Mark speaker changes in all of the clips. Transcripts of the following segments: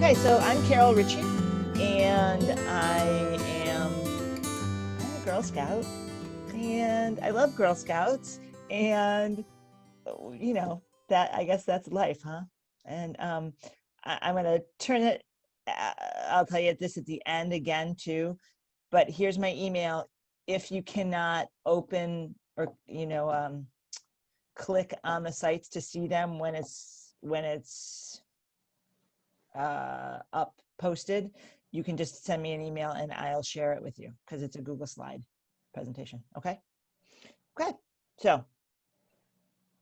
Speaker 1: Okay, so I'm Carol Ritchie, and I'm a Girl Scout, and I love Girl Scouts, and you know that I guess that's life, huh? And I'm gonna turn it. I'll tell you this at the end again too, but here's my email. If you cannot open or click on the sites to see them when it's up posted, you can just send me an email and I'll share it with you because it's a Google slide presentation. Okay. So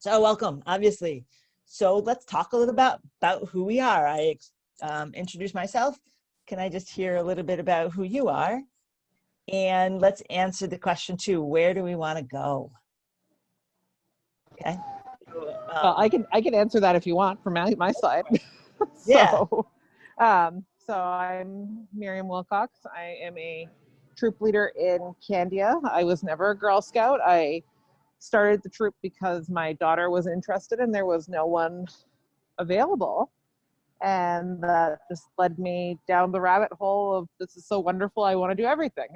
Speaker 1: welcome, obviously. So let's talk a little about who we are. I introduced myself. Can I just hear a little bit about who you are? And let's answer the question too, where do we want to go? Okay.
Speaker 2: Well, I can answer that if you want from my side.
Speaker 1: Yeah.
Speaker 2: So I'm Miriam Wilcox. I am a troop leader in Candia. I was never a Girl Scout. I started the troop because my daughter was interested and there was no one available. And that just led me down the rabbit hole of this is so wonderful, I want to do everything.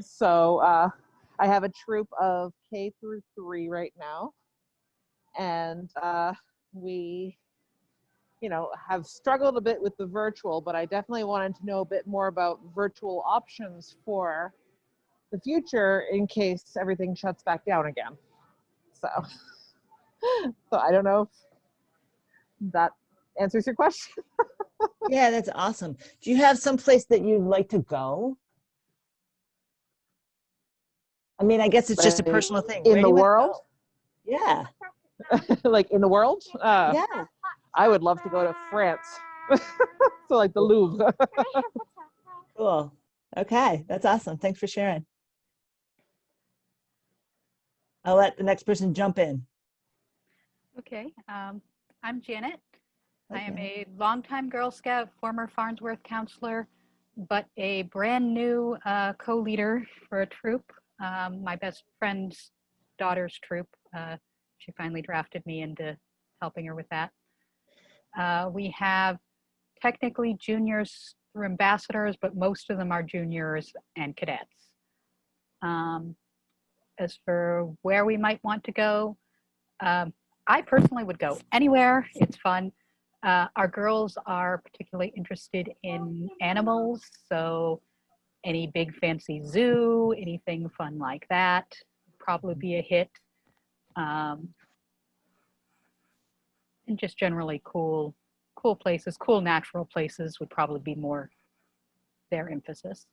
Speaker 2: So I have a troop of K through 3 right now. And we have struggled a bit with the virtual, but I definitely wanted to know a bit more about virtual options for the future in case everything shuts back down again. So I don't know if that answers your question.
Speaker 1: Yeah, that's awesome. Do you have some place that you'd like to go? I mean, I guess it's just a personal thing.
Speaker 2: In the world?
Speaker 1: Yeah.
Speaker 2: Like in the world?
Speaker 1: Yeah.
Speaker 2: I would love to go to France. So like the Louvre.
Speaker 1: Cool. Okay, that's awesome. Thanks for sharing. I'll let the next person jump in.
Speaker 3: Okay, I'm Janet.
Speaker 1: Okay.
Speaker 3: I am a longtime Girl Scout, former Farnsworth counselor, but a brand new co-leader for a troop, my best friend's daughter's troop. She finally drafted me into helping her with that. We have technically juniors through ambassadors, but most of them are juniors and cadets. As for where we might want to go, I personally would go anywhere. It's fun. Our girls are particularly interested in animals, so any big fancy zoo, anything fun like that would probably be a hit. And just generally cool places, cool natural places would probably be more their emphasis.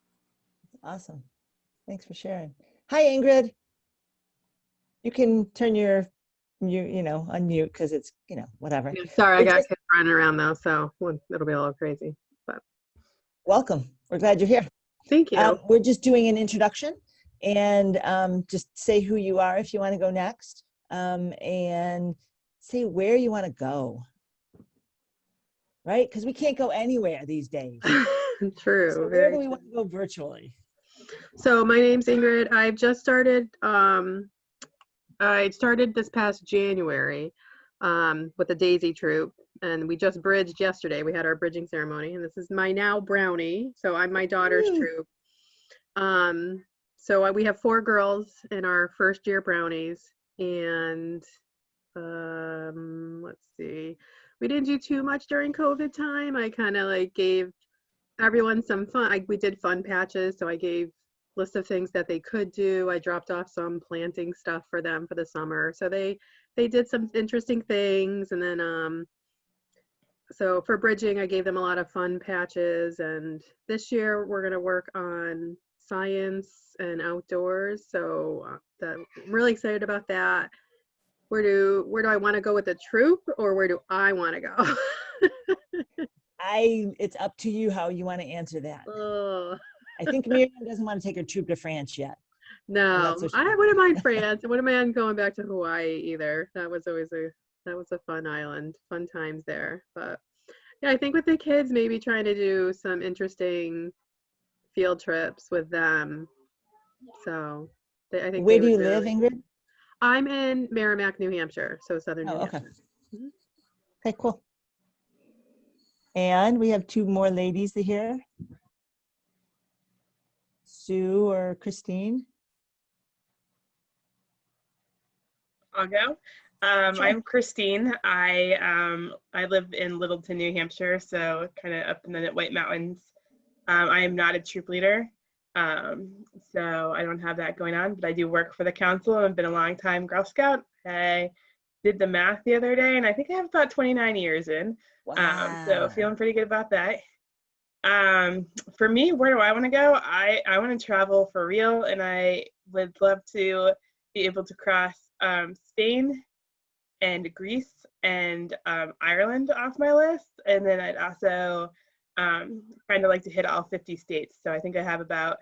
Speaker 1: Awesome. Thanks for sharing. Hi, Ingrid. You can turn your unmute because it's, whatever.
Speaker 4: Yeah, sorry, I got kids running around though, so it'll be a little crazy. But
Speaker 1: welcome. We're glad you're here.
Speaker 4: Thank you.
Speaker 1: We're just doing an introduction, and just say who you are if you want to go next, and say where you want to go. Right? Because we can't go anywhere these days.
Speaker 4: True.
Speaker 1: So where do we want to go virtually?
Speaker 4: So my name's Ingrid. I've just started. I started this past January with the Daisy Troop, and we just bridged yesterday. We had our bridging ceremony, and this is my now Brownie. So I'm my daughter's troop. So we have 4 girls in our first year Brownies, and let's see. We didn't do too much during COVID time. I kind of like gave everyone some fun. We did fun patches, so I gave list of things that they could do. I dropped off some planting stuff for them for the summer. So they did some interesting things. And then so for bridging, I gave them a lot of fun patches. And this year we're going to work on science and outdoors. So I'm really excited about that. Where do I want to go with the troop, or where do I want to go?
Speaker 1: It's up to you how you want to answer that. I think Miriam doesn't want to take her troop to France yet.
Speaker 4: No, I wouldn't mind France. I wouldn't mind going back to Hawaii either. That was a fun island, fun times there. But yeah, I think with the kids, maybe trying to do some interesting field trips with them. So I think.
Speaker 1: Where do you live, Ingrid?
Speaker 4: I'm in Merrimack, New Hampshire, so southern New Hampshire.
Speaker 1: Okay, cool. And we have two more ladies here. Sue or Christine?
Speaker 5: I'll go.
Speaker 1: Sure.
Speaker 5: I'm Christine. I live in Littleton, New Hampshire, so kind of up in the White Mountains. I am not a troop leader, so I don't have that going on, but I do work for the council. I've been a long time Girl Scout. I did the math the other day, and I think I have about 29 years in. So feeling pretty good about that. For me, where do I want to go? I want to travel for real, and I would love to be able to cross Spain and Greece and Ireland off my list. And then I'd also kind of like to hit all 50 states. So I think I have about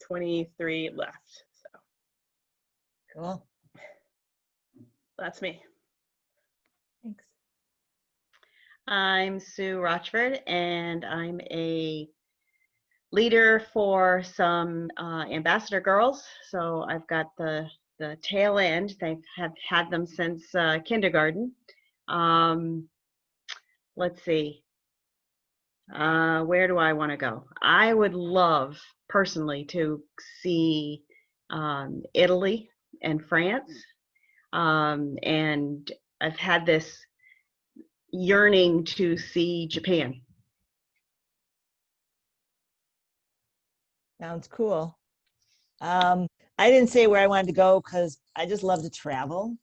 Speaker 5: 23 left. So
Speaker 1: Cool.
Speaker 5: that's me.
Speaker 1: Thanks.
Speaker 6: I'm Sue Rochford, and I'm a leader for some ambassador girls. So I've got the tail end. They have had them since kindergarten. Let's see. Where do I want to go? I would love personally to see Italy and France. And I've had this yearning to see Japan.
Speaker 1: Sounds cool. I didn't say where I wanted to go because I just love to travel.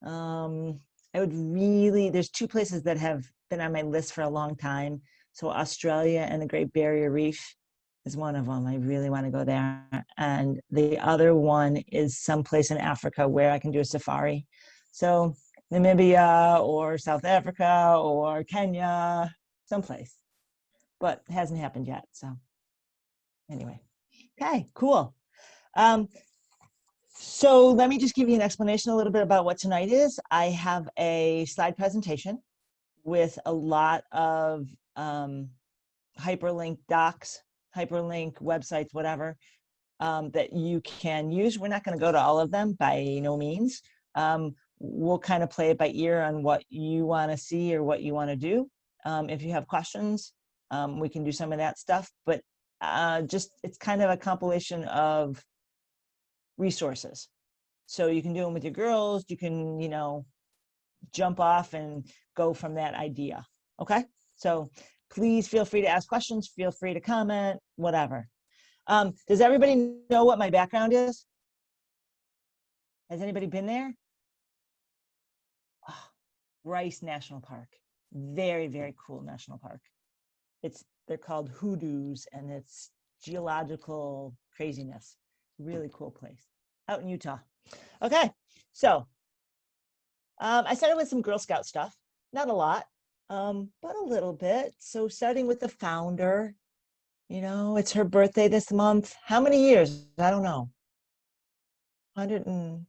Speaker 1: I would really, there's two places that have been on my list for a long time. So Australia and the Great Barrier Reef is one of them. I really want to go there. And the other one is someplace in Africa where I can do a safari. So Namibia or South Africa or Kenya, someplace. But it hasn't happened yet. So anyway, okay, cool. So let me just give you an explanation a little bit about what tonight is. I have a slide presentation with a lot of hyperlink docs, hyperlink websites, whatever, that you can use. We're not going to go to all of them by no means. We'll kind of play it by ear on what you want to see or what you want to do. If you have questions, we can do some of that stuff, but just it's kind of a compilation of resources. So you can do them with your girls. You can, you know, jump off and go from that idea. Okay. So please feel free to ask questions. Feel free to comment, whatever. Does everybody know what my background is? Has anybody been there? Oh, Bryce National Park. Very, very cool national park. They're called hoodoos, and it's geological craziness. Really cool place out in Utah. Okay, so I started with some Girl Scout stuff, not a lot, but a little bit. So starting with the founder, you know, it's her birthday this month. How many years? I don't know. 100 and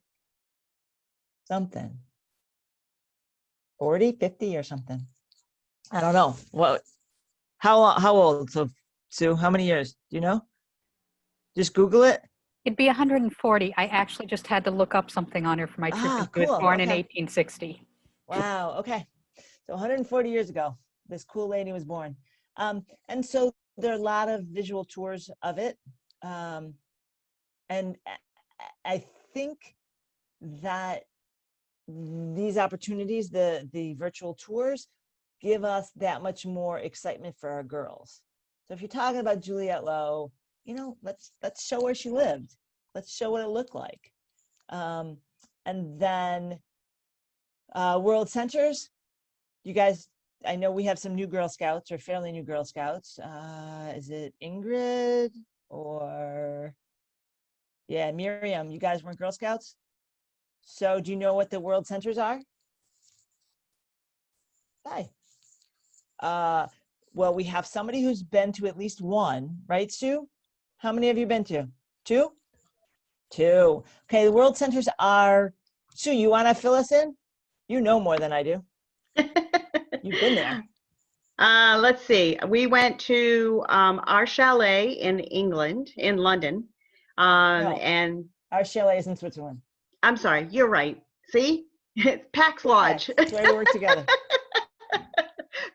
Speaker 1: something. 40, 50 or something. I don't know. What? How old? So Sue, how many years? Do you know? Just Google it.
Speaker 3: It'd be 140. I actually just had to look up something on her for my trip.
Speaker 1: Ah,
Speaker 3: She was
Speaker 1: cool.
Speaker 3: born in
Speaker 1: Okay.
Speaker 3: 1860.
Speaker 1: Wow. Okay. So 140 years ago, this cool lady was born. And so there are a lot of visual tours of it. And I think that these opportunities, the virtual tours, give us that much more excitement for our girls. So if you're talking about Juliette Lowe, you know, let's show where she lived. Let's show what it looked like. And then World Centers, you guys, I know we have some new Girl Scouts or fairly new Girl Scouts. Is it Ingrid or, yeah, Miriam, you guys weren't Girl Scouts? So do you know what the World Centers are? Hi. Well, we have somebody who's been to at least one, right, Sue? How many have you been to? Two? Two. Okay, the World Centers are, Sue, you want to fill us in? You know more than I do. You've been there.
Speaker 6: Let's see. We went to our chalet in England, in London.
Speaker 1: No.
Speaker 6: And
Speaker 1: Our chalet is in Switzerland.
Speaker 6: I'm sorry, you're right. See? Pax
Speaker 1: Okay,
Speaker 6: Lodge.
Speaker 1: that's why we work together.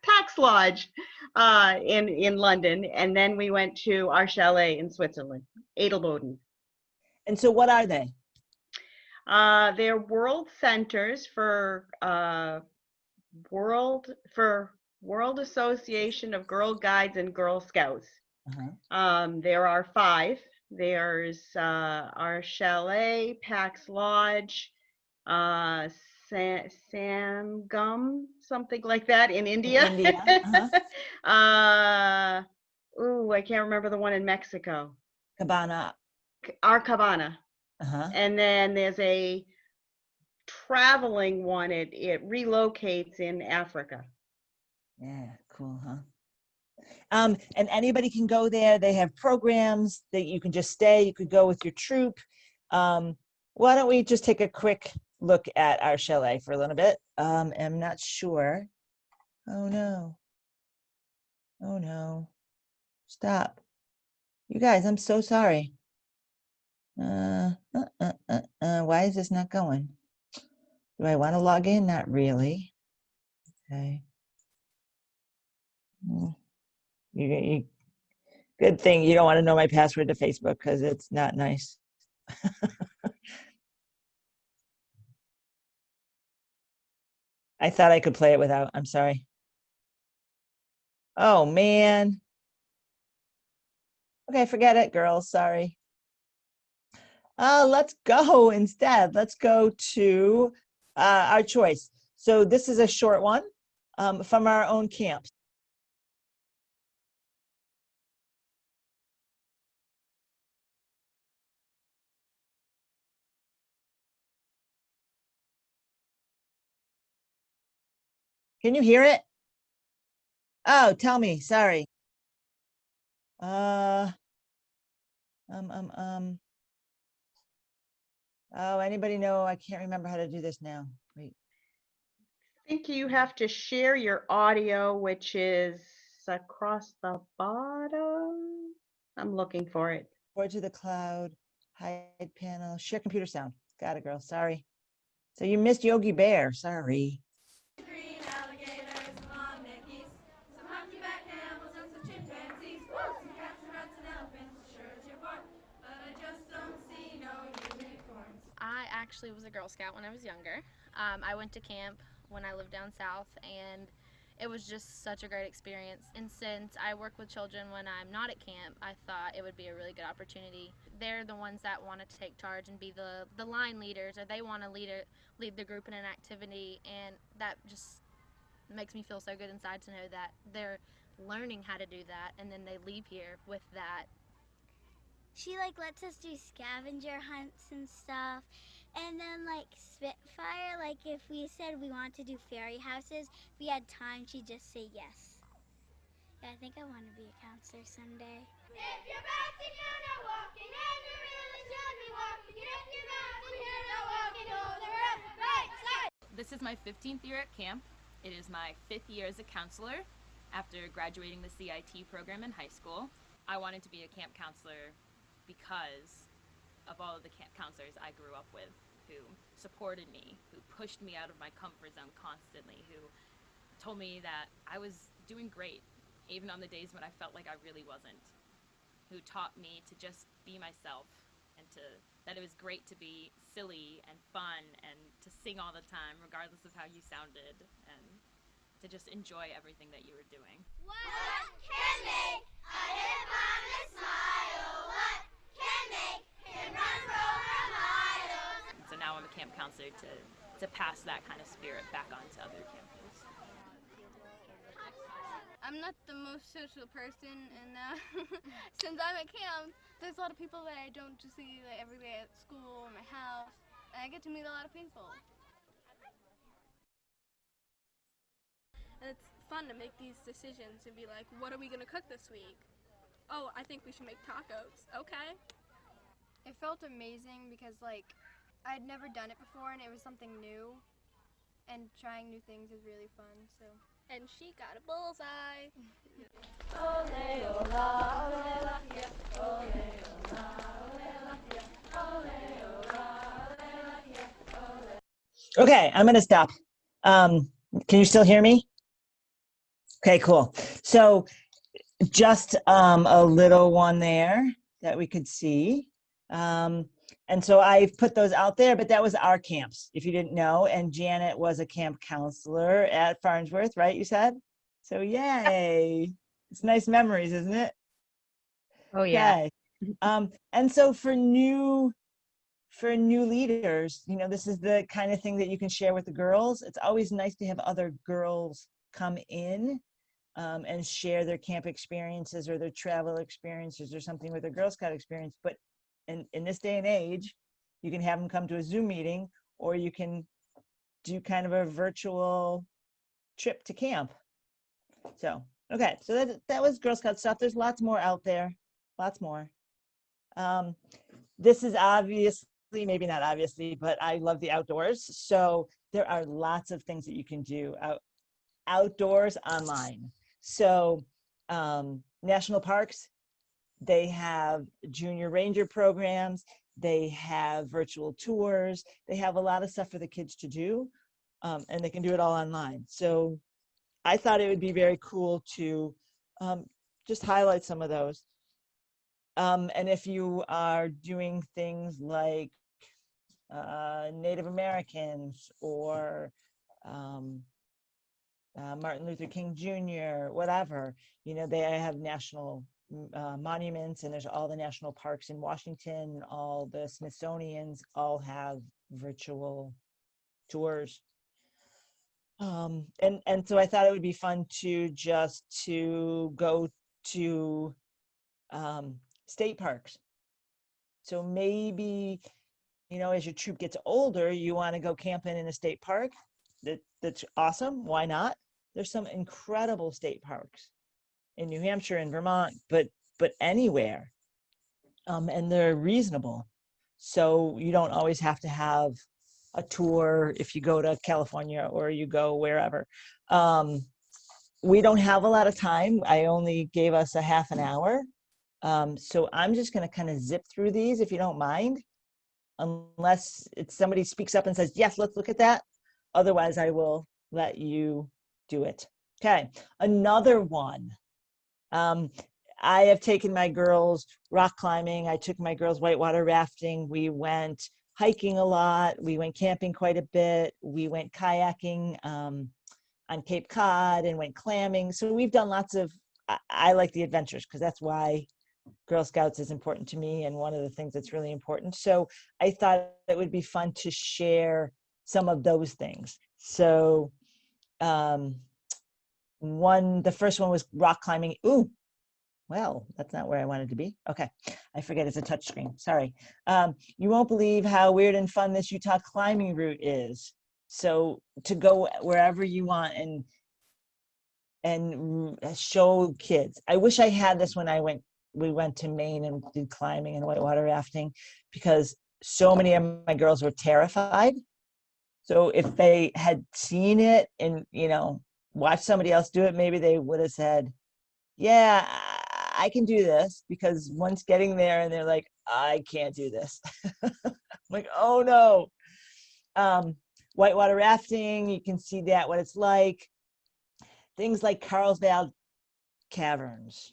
Speaker 6: Pax Lodge. in London, and then we went to our chalet in Switzerland, Adelboden.
Speaker 1: And so what are they?
Speaker 6: They're world centers for World Association of Girl Guides and Girl Scouts. There are 5. There's our chalet, Pax Lodge, Sangam, something like that in India. I can't remember the one in Mexico.
Speaker 1: Cabana.
Speaker 6: Our Cabana. And then there's a traveling one. It relocates in Africa.
Speaker 1: Yeah, cool, huh? And anybody can go there. They have programs that you can just stay. You could go with your troop. Why don't we just take a quick look at our chalet for a little bit? I'm not sure. Oh no. Oh no. Stop. You guys, I'm so sorry. Why is this not going? Do I want to log in? Not really. Okay. You good thing you don't want to know my password to Facebook because it's not nice. I thought I could play it without. I'm sorry. Oh man. Okay, forget it, girls. Sorry. Let's go instead. Let's go to our choice. So this is a short one from our own camps. Can you hear it? Oh, tell me. Sorry. Oh, anybody know? I can't remember how to do this now. Wait.
Speaker 6: I think you have to share your audio, which is across the bottom. I'm looking for it.
Speaker 1: Forward to the cloud, hide panel, share computer sound. Got it, girl. Sorry. So you missed Yogi Bear. Sorry.
Speaker 7: I actually was a Girl Scout when I was younger. I went to camp when I lived down south, and it was just such a great experience. And since I work with children when I'm not at camp, I thought it would be a really good opportunity. They're the ones that want to take charge and be the line leaders, or they want to lead the group in an activity, and that just makes me feel so good inside to know that they're learning how to do that, and then they leave here with that.
Speaker 8: She lets us do scavenger hunts and stuff, and then Spitfire, if we said we want to do fairy houses, if we had time, she'd just say yes. Yeah, I think I want to be a counselor someday. If you're bouncing, you're not walking, and you really should be walking. If you're bouncing, you're not walking over the right side.
Speaker 9: This is my 15th year at camp. It is my 5th year as a counselor after graduating the CIT program in high school. I wanted to be a camp counselor because of all of the camp counselors I grew up with, who supported me, who pushed me out of my comfort zone constantly, who told me that I was doing great, even on the days when I felt like I really wasn't, who taught me to just be myself, and that it was great to be silly and fun and to sing all the time, regardless of how you sounded, and to just enjoy everything that you were doing.
Speaker 8: What can make a hippopotamus smile? What can make him run for over a mile?
Speaker 9: So now I'm a camp counselor to pass that kind of spirit back on to other campers.
Speaker 7: I'm not the most social person, and since I'm at camp, there's a lot of people that I don't just see every day at school or my house, and I get to meet a lot of people.
Speaker 10: And it's fun to make these decisions and be like, what are we going to cook this week? Oh, I think we should make tacos. Okay.
Speaker 11: It felt amazing because I'd never done it before, and it was something new, and trying new things is really fun. So.
Speaker 10: And she got a bullseye.
Speaker 1: Okay, I'm gonna stop. Can you still hear me? Okay, cool. So just a little one there that we could see. And so I've put those out there, but that was our camps, if you didn't know. And Janet was a camp counselor at Farnsworth, right? You said? So yay. It's nice memories, isn't it?
Speaker 3: Oh, yeah.
Speaker 1: Okay. And so for new leaders, this is the kind of thing that you can share with the girls. It's always nice to have other girls come in and share their camp experiences or their travel experiences or something with their Girl Scout experience. But in this day and age, you can have them come to a Zoom meeting, or you can do kind of a virtual trip to camp. So, okay, so that was Girl Scout stuff. There's lots more out there, lots more. This is obviously, maybe not obviously, but I love the outdoors. So there are lots of things that you can do outdoors online. So national parks, they have junior ranger programs, they have virtual tours, they have a lot of stuff for the kids to do, and they can do it all online. So I thought it would be very cool to just highlight some of those. And if you are doing things like Native Americans or Martin Luther King Jr., whatever, they have national monuments, and there's all the national parks in Washington, all the Smithsonian's all have virtual tours. And so I thought it would be fun to go to state parks. So maybe, as your troop gets older, you want to go camping in a state park. That's awesome. Why not? There's some incredible state parks in New Hampshire and Vermont, but anywhere. And they're reasonable. So you don't always have to have a tour if you go to California or you go wherever. We don't have a lot of time. I only gave us a half an hour. So I'm just going to kind of zip through these, if you don't mind, unless somebody speaks up and says, yes, let's look at that. Otherwise, I will let you do it. Okay, another one. I have taken my girls rock climbing. I took my girls whitewater rafting. We went hiking a lot. We went camping quite a bit. We went kayaking on Cape Cod and went clamming. So we've done lots of, I like the adventures because that's why Girl Scouts is important to me and one of the things that's really important. So I thought it would be fun to share some of those things. So the first one was rock climbing. Ooh, well, that's not where I wanted to be. Okay, I forget it's a touch screen. Sorry. You won't believe how weird and fun this Utah climbing route is. So to go wherever you want and show kids. I wish I had this when we went to Maine and did climbing and whitewater rafting, because so many of my girls were terrified. So if they had seen it and, watched somebody else do it, maybe they would have said, yeah, I can do this, because once getting there and they're like, I can't do this. I'm like, oh no. Whitewater rafting, you can see that, what it's like. Things like Carlsbad Caverns.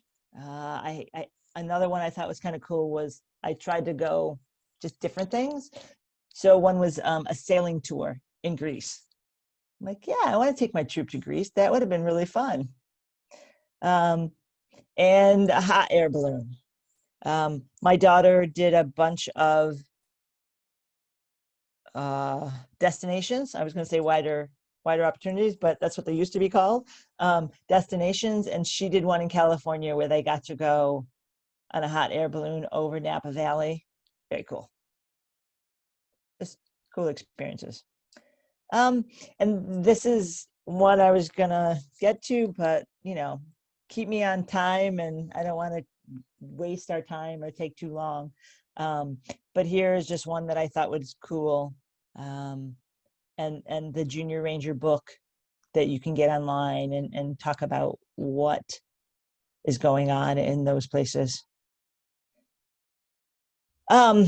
Speaker 1: Another one I thought was kind of cool was I tried to go just different things. So one was a sailing tour in Greece. I'm like, yeah, I want to take my troop to Greece. That would have been really fun. And a hot air balloon. My daughter did a bunch of destinations. I was going to say wider opportunities, but that's what they used to be called, destinations. And she did one in California where they got to go on a hot air balloon over Napa Valley. Very cool. Just cool experiences. And this is one I was gonna get to, but keep me on time, and I don't want to waste our time or take too long. But here is just one that I thought was cool. And the Junior Ranger book that you can get online and talk about what is going on in those places. I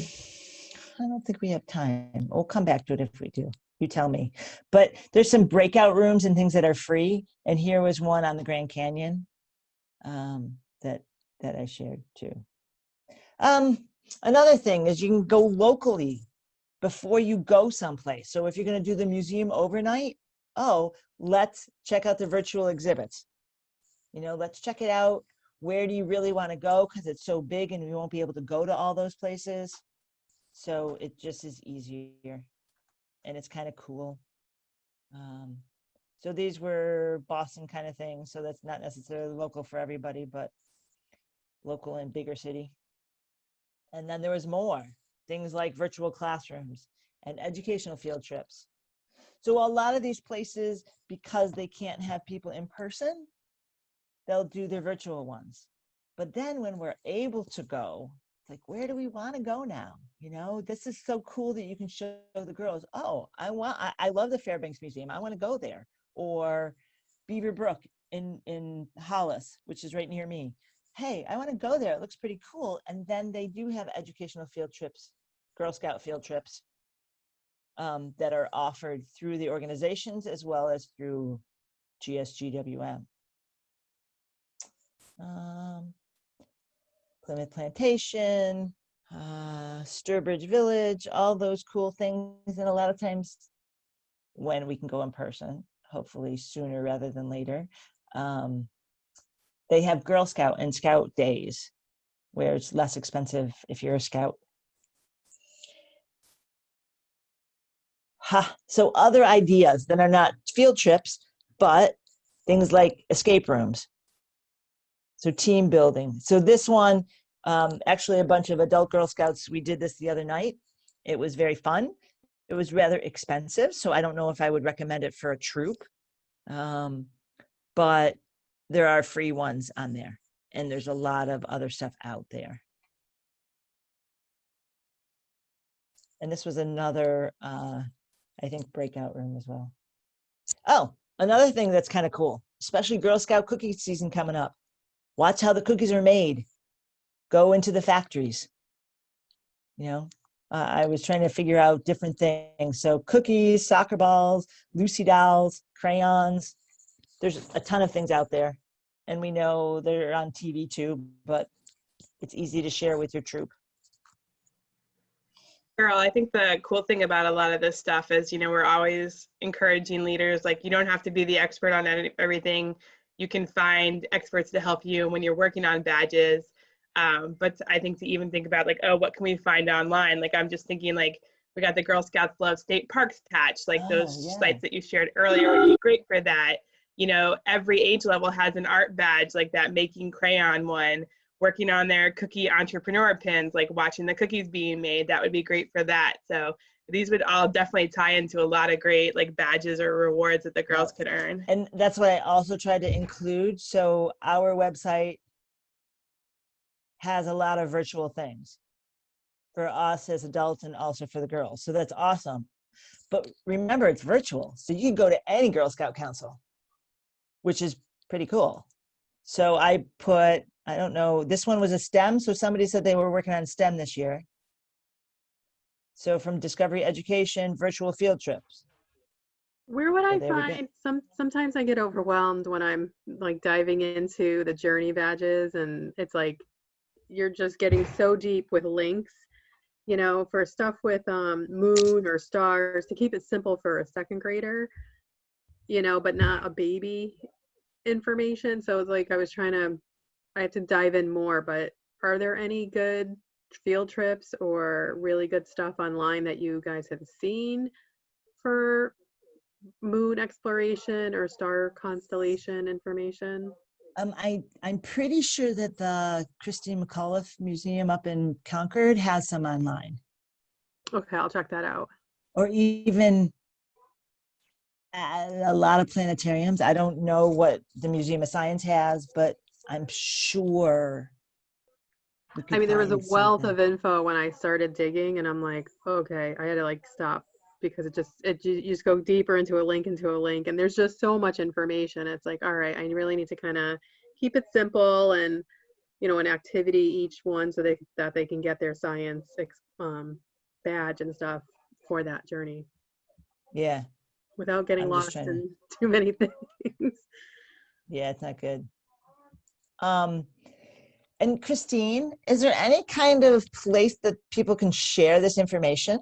Speaker 1: don't think we have time. We'll come back to it if we do. You tell me. But there's some breakout rooms and things that are free. And here was one on the Grand Canyon that I shared too. Another thing is you can go locally before you go someplace. So if you're going to do the museum overnight, let's check out the virtual exhibits. Let's check it out. Where do you really want to go? Because it's so big and we won't be able to go to all those places. So it just is easier and it's kind of cool. So these were Boston kind of things. So that's not necessarily local for everybody, but local and bigger city. And then there was more things like virtual classrooms and educational field trips. So a lot of these places, because they can't have people in person, they'll do their virtual ones. But then when we're able to go, it's like, where do we want to go now? This is so cool that you can show the girls, I love the Fairbanks Museum. I want to go there. Or Beaver Brook in Hollis, which is right near me. Hey, I want to go there. It looks pretty cool. And then they do have educational field trips, Girl Scout field trips that are offered through the organizations as well as through GSGWM. Plymouth Plantation, Sturbridge Village, all those cool things. And a lot of times when we can go in person, hopefully sooner rather than later, they have Girl Scout and Scout days where it's less expensive if you're a Scout. So other ideas that are not field trips, but things like escape rooms. So team building. So this one, actually a bunch of adult Girl Scouts, we did this the other night. It was very fun. It was rather expensive, so I don't know if I would recommend it for a troop. But there are free ones on there, and there's a lot of other stuff out there. And this was another, I think, breakout room as well. Oh, another thing that's kind of cool, especially Girl Scout cookie season coming up. Watch how the cookies are made. Go into the factories. I was trying to figure out different things. So cookies, soccer balls, Lucy dolls, crayons. There's a ton of things out there. And we know they're on TV too, but it's easy to share with your troop.
Speaker 5: Girl, I think the cool thing about a lot of this stuff is, we're always encouraging leaders, like you don't have to be the expert on everything. You can find experts to help you when you're working on badges. But I think to even think about like, what can we find online? Like, I'm just thinking like, we got the Girl Scouts Love State Parks patch, like those sites that you shared earlier would be great for that. Every age level has an art badge, like that making crayon one, working on their cookie entrepreneur pins, like watching the cookies being made, that would be great for that. So these would all definitely tie into a lot of great like badges or rewards that the girls could earn.
Speaker 1: And that's what I also tried to include. So our website has a lot of virtual things for us as adults and also for the girls. So that's awesome. But remember, it's virtual. So you can go to any Girl Scout council, which is pretty cool. So I put, I don't know, this one was a STEM. So somebody said they were working on STEM this year. So from Discovery Education, virtual field trips.
Speaker 4: Where would I find, sometimes I get overwhelmed when I'm like diving into the journey badges, and it's like, you're just getting so deep with links, for stuff with moon or stars, to keep it simple for a second grader, but not a baby information. So it's like, I had to dive in more, but are there any good field trips or really good stuff online that you guys have seen for moon exploration or star constellation information?
Speaker 1: I'm pretty sure that the Christine McAuliffe Museum up in Concord has some online.
Speaker 4: Okay, I'll check that out.
Speaker 1: Or even a lot of planetariums. I don't know what the Museum of Science has, but I'm sure.
Speaker 4: There was a wealth of info when I started digging, and I'm like, okay, I had to like stop, because you just go deeper into a link, and there's just so much information. It's like, all right, I really need to kind of keep it simple and, an activity each one, so that they can get their science badge and stuff for that journey.
Speaker 1: Yeah.
Speaker 4: without getting
Speaker 1: I'm just
Speaker 4: lost
Speaker 1: trying to-
Speaker 4: in too many things.
Speaker 1: Yeah, it's not good. And Christine, is there any kind of place that people can share this information?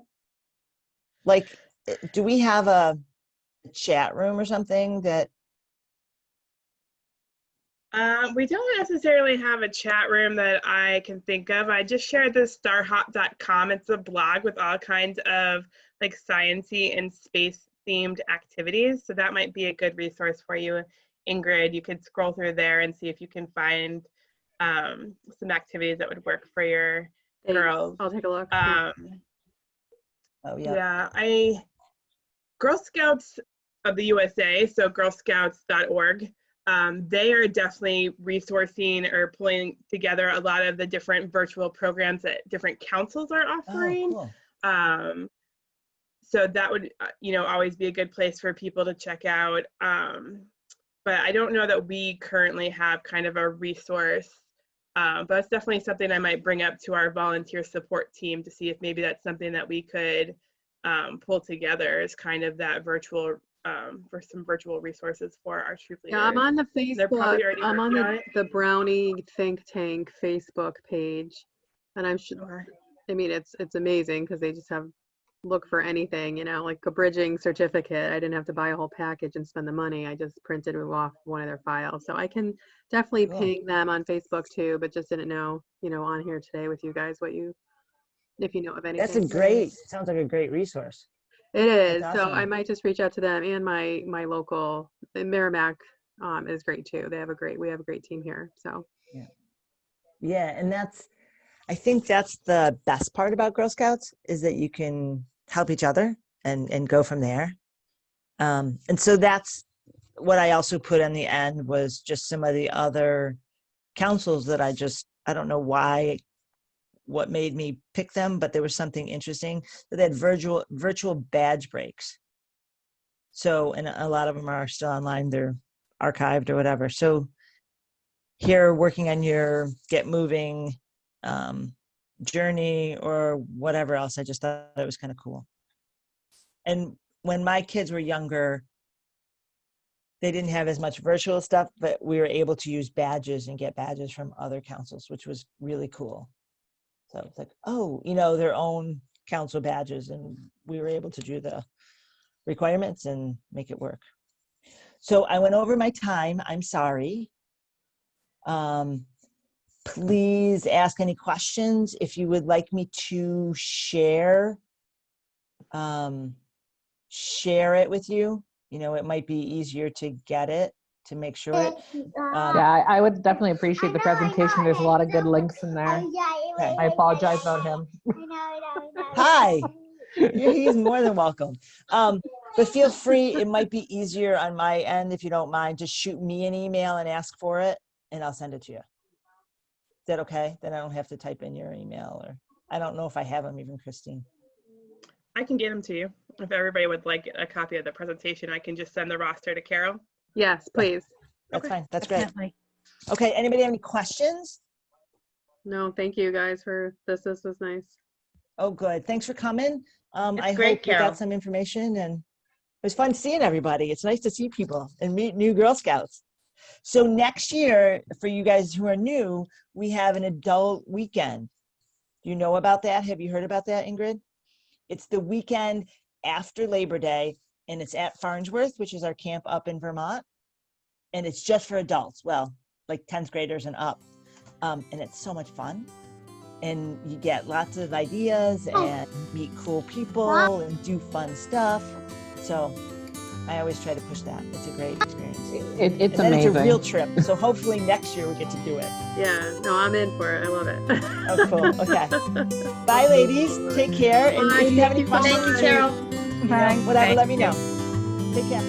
Speaker 1: Like, do we have a chat room or something that?
Speaker 5: We don't necessarily have a chat room that I can think of. I just shared the starhop.com. It's a blog with all kinds of like sciencey and space themed activities. So that might be a good resource for you, Ingrid. You could scroll through there and see if you can find some activities that would work for your
Speaker 4: Thanks.
Speaker 5: girls.
Speaker 4: I'll take a look.
Speaker 1: Oh, yeah.
Speaker 5: Yeah, Girl Scouts of the USA, so girlscouts.org, they are definitely resourcing or pulling together a lot of the different virtual programs that different councils are offering.
Speaker 1: Oh, cool.
Speaker 5: So that would, always be a good place for people to check out. But I don't know that we currently have kind of a resource, but it's definitely something I might bring up to our volunteer support team to see if maybe that's something that we could pull together as kind of that virtual, for some virtual resources for our troop leaders.
Speaker 4: Yeah, I'm on the
Speaker 5: They're probably
Speaker 4: Facebook.
Speaker 5: already
Speaker 4: I'm on
Speaker 5: working on it.
Speaker 4: the Brownie Think Tank Facebook page, and I'm sure. I mean, it's amazing because they just have look for anything, like a bridging certificate. I didn't have to buy a whole package and spend the money. I just printed it off one of their files. So I can definitely
Speaker 1: Cool.
Speaker 4: ping them on Facebook too, but just didn't know, on here today with you guys if you know of anything.
Speaker 1: Sounds like a great resource.
Speaker 4: It is.
Speaker 1: That's
Speaker 4: So
Speaker 1: awesome.
Speaker 4: I might just reach out to them, and my local Merrimack is great too. We have a great team here. So
Speaker 1: Yeah, and I think that's the best part about Girl Scouts is that you can help each other and go from there. And so that's what I also put on the end was just some of the other councils that I don't know what made me pick them, but there was something interesting that they had virtual badge breaks. So, and a lot of them are still online, they're archived or whatever. So here working on your Get Moving journey or whatever else, I just thought it was kind of cool. And when my kids were younger, they didn't have as much virtual stuff, but we were able to use badges and get badges from other councils, which was really cool. So it's like, their own council badges, and we were able to do the requirements and make it work. So I went over my time. I'm sorry. Please ask any questions. If you would like me to share it with you, it might be easier to get it, to make sure it.
Speaker 2: Yeah, I would definitely appreciate the presentation. There's a lot of good links in there.
Speaker 1: Okay.
Speaker 2: I apologize about him.
Speaker 1: Hi. He's more than welcome. But feel free, it might be easier on my end, if you don't mind, just shoot me an email and ask for it, and I'll send it to you. Is that okay? Then I don't have to type in your email, or I don't know if I have them even, Christine.
Speaker 5: I can get them to you. If everybody would like a copy of the presentation, I can just send the roster to Carol.
Speaker 4: yes, please.
Speaker 1: That's fine. That's great.
Speaker 3: Definitely.
Speaker 1: Okay. Anybody have any questions?
Speaker 4: No, thank you guys for this. This was nice.
Speaker 1: Oh, good. Thanks for coming. I
Speaker 6: great,
Speaker 1: hope you
Speaker 6: Carol.
Speaker 1: got some information, and it was fun seeing everybody. It's nice to see people and meet new Girl Scouts. So next year, for you guys who are new, we have an adult weekend. Do you know about that? Have you heard about that, Ingrid? It's the weekend after Labor Day, and it's at Farnsworth, which is our camp up in Vermont. And it's just for adults, well, like 10th graders and up. And it's so much fun. And you get lots of ideas and meet cool people and do fun stuff. So I always try to push that. It's a great experience.
Speaker 2: It's
Speaker 1: and then
Speaker 2: amazing.
Speaker 1: it's a real trip. So hopefully next year we get to do it.
Speaker 4: Yeah, no, I'm in for it. I love it.
Speaker 1: Oh, cool. Okay. Bye, ladies. Take care. And
Speaker 4: Bye.
Speaker 1: if you have any
Speaker 4: Thank you so
Speaker 1: questions,
Speaker 6: Thank you, Carol.
Speaker 1: whatever, let me know. Take care.